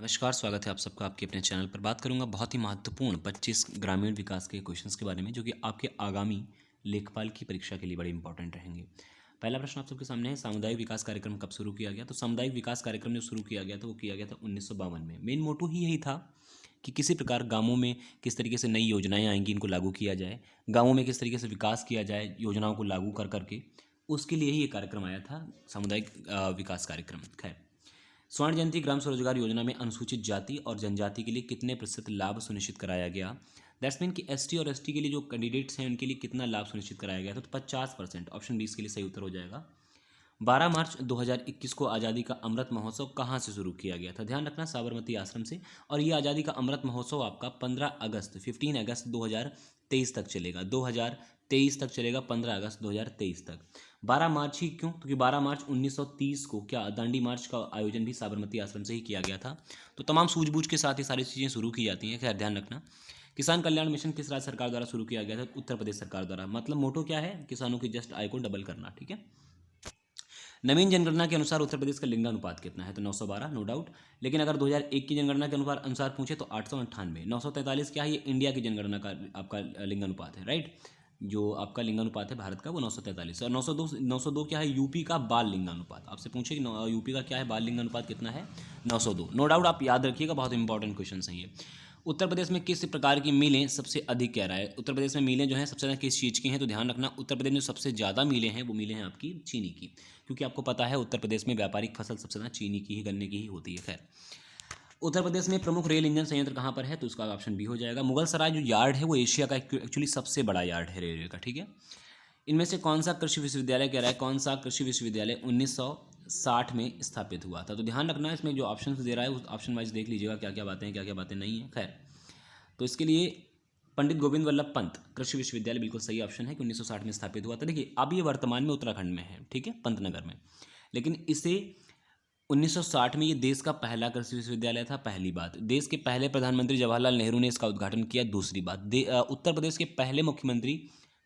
नमस्कार, स्वागत है आप सबका आपके अपने चैनल पर। बात करूंगा बहुत ही महत्वपूर्ण 25 ग्रामीण विकास के क्वेश्चंस के बारे में, जो कि आपके आगामी लेखपाल की परीक्षा के लिए बड़े इंपॉर्टेंट रहेंगे। पहला प्रश्न आप सबके सामने है, सामुदायिक विकास कार्यक्रम कब शुरू किया गया? तो सामुदायिक विकास कार्यक्रम जो शुरू किया गया था वो किया गया था 1952 में। मेन मोटो ही यही था कि किसी प्रकार गाँवों में किस तरीके से नई योजनाएँ आएंगी, इनको लागू किया जाए, गाँवों में किस तरीके से विकास किया जाए योजनाओं को लागू कर करके, उसके लिए ही ये कार्यक्रम आया था, सामुदायिक विकास कार्यक्रम। खैर, स्वर्ण जयंती ग्राम स्वरोजगार योजना में अनुसूचित जाति और जनजाति के लिए कितने प्रतिशत लाभ सुनिश्चित कराया गया? दैट्स मीन कि एसटी और एसटी के लिए जो कैंडिडेट्स हैं उनके लिए कितना लाभ सुनिश्चित कराया गया था? तो 50%। ऑप्शन 20 के लिए सही उत्तर हो जाएगा। 12 मार्च 2021 को आज़ादी का अमृत महोत्सव कहाँ से शुरू किया गया था? ध्यान रखना, साबरमती आश्रम से। और ये आज़ादी का अमृत महोत्सव आपका 15 अगस्त 2023 तक चलेगा। 2023 तक चलेगा, 15 अगस्त 2023 तक। 12 मार्च ही क्यों? क्योंकि 12 मार्च 1930 को क्या दांडी मार्च का आयोजन भी साबरमती आश्रम से ही किया गया था। तो तमाम सूझबूझ के साथ ये सारी चीज़ें शुरू की जाती हैं। खैर, ध्यान रखना, किसान कल्याण मिशन किस राज्य सरकार द्वारा शुरू किया गया था? उत्तर प्रदेश सरकार द्वारा। मतलब मोटो क्या है? किसानों की जस्ट आय को डबल करना। ठीक है। नवीन जनगणना के अनुसार उत्तर प्रदेश का लिंगानुपात कितना है? तो 912, नो डाउट। लेकिन अगर 2001 की जनगणना के अनुसार पूछे तो 898। 943 क्या है? ये इंडिया की जनगणना का आपका लिंगानुपात है, राइट। जो आपका लिंगानुपात है भारत का वो 943। और 902 क्या है? यूपी का बाल लिंगानुपात। आपसे पूछे कि यूपी का क्या है बाल लिंगानुपात कितना है? 902। नो डाउट, आप याद रखिएगा, बहुत इंपॉर्टेंट क्वेश्चन है ये। उत्तर प्रदेश में किस प्रकार की मिलें सबसे अधिक कह रहा है? उत्तर प्रदेश में मिलें जो हैं सबसे ज़्यादा किस चीज़ की हैं? तो ध्यान रखना, उत्तर प्रदेश में जो सबसे ज़्यादा मिलें हैं वो मिलें हैं आपकी चीनी की, क्योंकि आपको पता है उत्तर प्रदेश में व्यापारिक फसल सबसे ज़्यादा चीनी की ही, गन्ने की ही होती है। खैर, उत्तर प्रदेश में प्रमुख रेल इंजन संयंत्र कहाँ पर है? तो उसका ऑप्शन बी हो जाएगा। मुगल सराय जो यार्ड है वो एशिया का एक्चुअली सबसे बड़ा यार्ड है रेलवे का। ठीक है। इनमें से कौन सा कृषि विश्वविद्यालय कह रहा है? कौन सा कृषि विश्वविद्यालय 1960 में स्थापित हुआ था? तो ध्यान रखना, इसमें जो ऑप्शन दे रहा है उस ऑप्शन वाइज देख लीजिएगा क्या क्या बातें हैं, क्या क्या बातें नहीं है। खैर, तो इसके लिए पंडित गोविंद वल्लभ पंत कृषि विश्वविद्यालय बिल्कुल सही ऑप्शन है कि 1960 में स्थापित हुआ था। देखिए, अब ये वर्तमान में उत्तराखंड में है, ठीक है, पंतनगर में। लेकिन इसे 1960 में ये देश का पहला कृषि विश्वविद्यालय था। पहली बात, देश के पहले प्रधानमंत्री जवाहरलाल नेहरू ने इसका उद्घाटन किया। दूसरी बात, उत्तर प्रदेश के पहले मुख्यमंत्री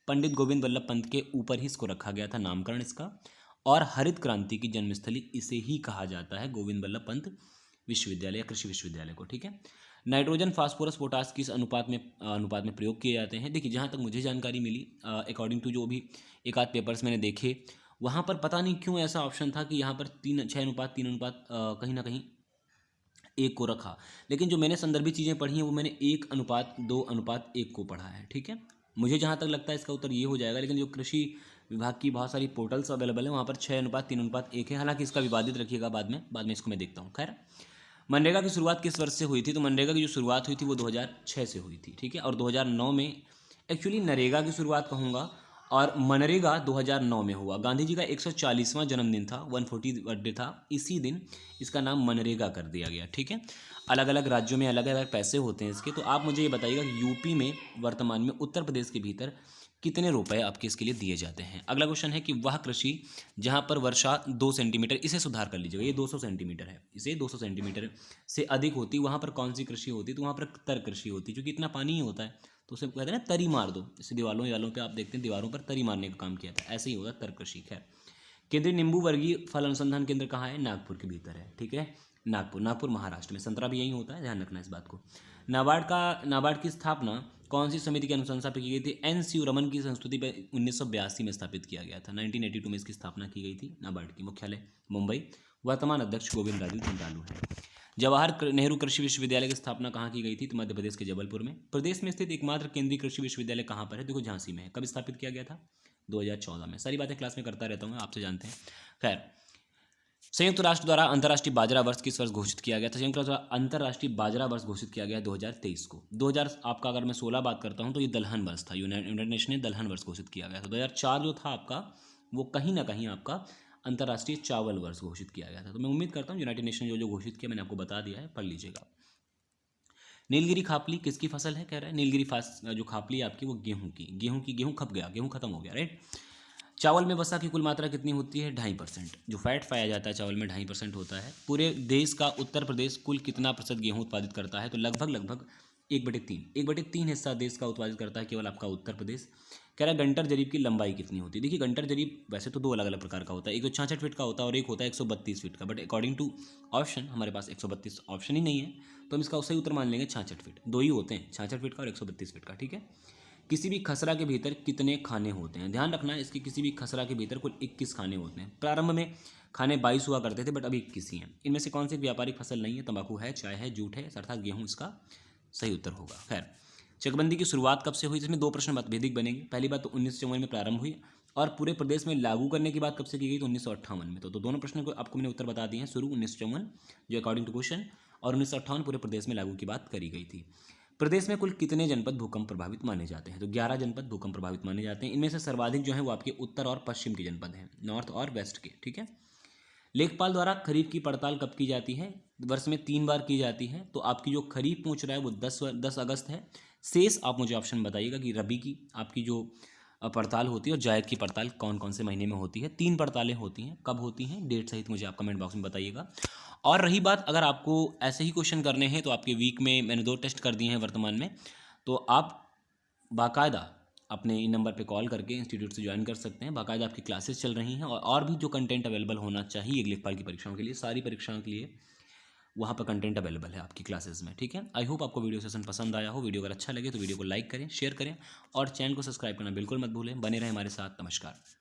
पंडित गोविंद वल्लभ पंत के ऊपर ही इसको रखा गया था, नामकरण इसका। और हरित क्रांति की जन्मस्थली इसे ही कहा जाता है, गोविंद वल्लभ पंत विश्वविद्यालय या कृषि विश्वविद्यालय को। ठीक है। नाइट्रोजन, फास्फोरस, पोटास किस अनुपात में प्रयोग किए जाते हैं? देखिए, जहाँ तक मुझे जानकारी मिली, अकॉर्डिंग टू जो भी एक आध पेपर्स मैंने देखे, वहाँ पर पता नहीं क्यों ऐसा ऑप्शन था कि यहाँ पर 6:3 कहीं ना कहीं एक को रखा। लेकिन जो मैंने संदर्भित चीज़ें पढ़ी हैं वो मैंने 1:2:1 को पढ़ा है। ठीक है। मुझे जहाँ तक लगता है इसका उत्तर ये हो जाएगा, लेकिन जो कृषि विभाग की बहुत सारी पोर्टल्स अवेलेबल है वहाँ पर 6:3:1 है। हालांकि इसका विवादित रखिएगा, बाद में इसको मैं देखता हूँ। खैर, मनरेगा की शुरुआत किस वर्ष से हुई थी? तो मनरेगा की जो शुरुआत हुई थी वो 2006 से हुई थी। ठीक है। और 2009 में, एक्चुअली नरेगा की शुरुआत कहूँगा, और मनरेगा 2009 में हुआ। गांधी जी का 140वां जन्मदिन था, 140 बर्थडे था, इसी दिन इसका नाम मनरेगा कर दिया गया। ठीक है। अलग अलग राज्यों में अलग अलग पैसे होते हैं इसके। तो आप मुझे ये बताइएगा कि यूपी में वर्तमान में उत्तर प्रदेश के भीतर कितने रुपए आपके इसके लिए दिए जाते हैं? अगला क्वेश्चन है कि वह कृषि जहाँ पर वर्षा 2 सेंटीमीटर, इसे सुधार कर लीजिएगा, ये 200 सेंटीमीटर है, इसे 200 सेंटीमीटर से अधिक होती, वहाँ पर कौन सी कृषि होती? तो वहाँ पर तर कृषि होती, क्योंकि इतना पानी ही होता है तो उसे कहते हैं ना तरी मार दो। जैसे दीवारों पे आप देखते हैं, दीवारों पर तरी मारने का काम किया था, ऐसे ही होगा तर कृषि। खैर, केंद्रीय नींबू वर्गीय फल अनुसंधान केंद्र कहाँ है? नागपुर के भीतर है। ठीक है। नागपुर महाराष्ट्र में। संतरा भी यही होता है, ध्यान रखना इस बात को। नाबार्ड की स्थापना कौन सी समिति की अनुशंसा पर की गई थी? NCU रमन की संस्तुति पर 1982 में स्थापित किया गया था। 1982 में इसकी स्थापना की गई थी। नाबार्ड की मुख्यालय मुंबई। वर्तमान अध्यक्ष गोविंद राजू झंडालू है। जवाहर नेहरू कृषि विश्वविद्यालय की स्थापना कहाँ की गई थी? तो मध्य प्रदेश के जबलपुर में। प्रदेश में स्थित एकमात्र केंद्रीय कृषि विश्वविद्यालय कहाँ पर है? देखो, झांसी में है। कब स्थापित किया गया था? 2014 में। सारी बातें क्लास में करता रहता हूँ, आपसे जानते हैं। खैर, संयुक्त राष्ट्र द्वारा अंतर्राष्ट्रीय बाजरा वर्ष किस वर्ष घोषित किया गया था? संयुक्त राष्ट्र द्वारा अंतर्राष्ट्रीय बाजरा वर्ष घोषित किया गया 2023 को। 2000 आपका अगर मैं 16 बात करता हूँ तो ये दलहन वर्ष था। यूनाइटेड नेशन ने दलहन वर्ष घोषित किया गया था। 2004 जो था आपका, वो कहीं ना कहीं आपका अंतर्राष्ट्रीय चावल वर्ष घोषित किया गया था। तो मैं उम्मीद करता हूँ यूनाइटेड नेशन ने जो घोषित किया मैंने आपको बता दिया है, पढ़ लीजिएगा। नीलगिरी खापली किसकी फसल है? कह रहा है नीलगिरी जो खापली है आपकी वो गेहूं खप गया, गेहूं खत्म हो गया, राइट। चावल में वसा की कुल मात्रा कितनी होती है? 2.5%। जो फैट पाया जाता है चावल में 2.5% होता है। पूरे देश का उत्तर प्रदेश कुल कितना प्रतिशत गेहूं उत्पादित करता है? तो लगभग 1/3। 1/3 हिस्सा देश का उत्पादित करता है केवल आपका उत्तर प्रदेश। कह रहा है गंटर जरीब की लंबाई कितनी होती है। देखिए गंटर जरीब वैसे तो दो अलग अलग प्रकार का होता है, एक तो 66 फीट का होता है और एक होता है 132 फीट का, बट अकॉर्डिंग टू ऑप्शन हमारे पास 132 ऑप्शन ही नहीं है, तो हम इसका सही उत्तर मान लेंगे 66 फीट। दो ही होते हैं, 66 फीट का और 132 फीट का, ठीक है। किसी भी खसरा के भीतर कितने खाने होते हैं, ध्यान रखना है इसके, किसी भी खसरा के भीतर कुल 21 खाने होते हैं। प्रारंभ में खाने 22 हुआ करते थे, बट अभी 21 ही हैं। इनमें से कौन सी व्यापारिक फसल नहीं है, तंबाकू है, चाय है, जूट है, अर्थात गेहूँ इसका सही उत्तर होगा। खैर, चकबंदी की शुरुआत कब से हुई, इसमें दो प्रश्न मतभेदिक बनेंगे। पहली बात तो 1954 में प्रारंभ हुई और पूरे प्रदेश में लागू करने की बात कब से की गई, तो 1958 में। तो दोनों प्रश्नों को आपको मैंने उत्तर बता दिए हैं। शुरू 1954 जो अकॉर्डिंग टू क्वेश्चन, और 1958 पूरे प्रदेश में लागू की बात करी गई थी। प्रदेश में कुल कितने जनपद भूकंप प्रभावित माने जाते हैं, तो 11 जनपद भूकंप प्रभावित माने जाते हैं। इनमें से सर्वाधिक जो है वो आपके उत्तर और पश्चिम के जनपद हैं, नॉर्थ और वेस्ट के, ठीक है। लेखपाल द्वारा खरीफ की पड़ताल कब की जाती है, वर्ष में 3 बार की जाती है। तो आपकी जो खरीफ पूछ रहा है वो 10 अगस्त है। शेष आप मुझे ऑप्शन बताइएगा कि रबी की आपकी जो पड़ताल होती है और जायद की पड़ताल कौन कौन से महीने में होती है। 3 पड़तालें होती हैं, कब होती हैं, डेट सहित मुझे आप कमेंट बॉक्स में बताइएगा। और रही बात, अगर आपको ऐसे ही क्वेश्चन करने हैं तो आपके वीक में मैंने 2 टेस्ट कर दिए हैं वर्तमान में, तो आप बाकायदा अपने इन नंबर पे कॉल करके इंस्टीट्यूट से ज्वाइन कर सकते हैं। बाकायदा आपकी क्लासेस चल रही हैं और भी जो कंटेंट अवेलेबल होना चाहिए लेखपाल की परीक्षाओं के लिए, सारी परीक्षाओं के लिए वहाँ पर कंटेंट अवेलेबल है आपकी क्लासेस में, ठीक है। आई होप आपको वीडियो सेशन पसंद आया हो। वीडियो अगर अच्छा लगे तो वीडियो को लाइक करें, शेयर करें और चैनल को सब्सक्राइब करना बिल्कुल मत भूलें। बने रहें हमारे साथ। नमस्कार।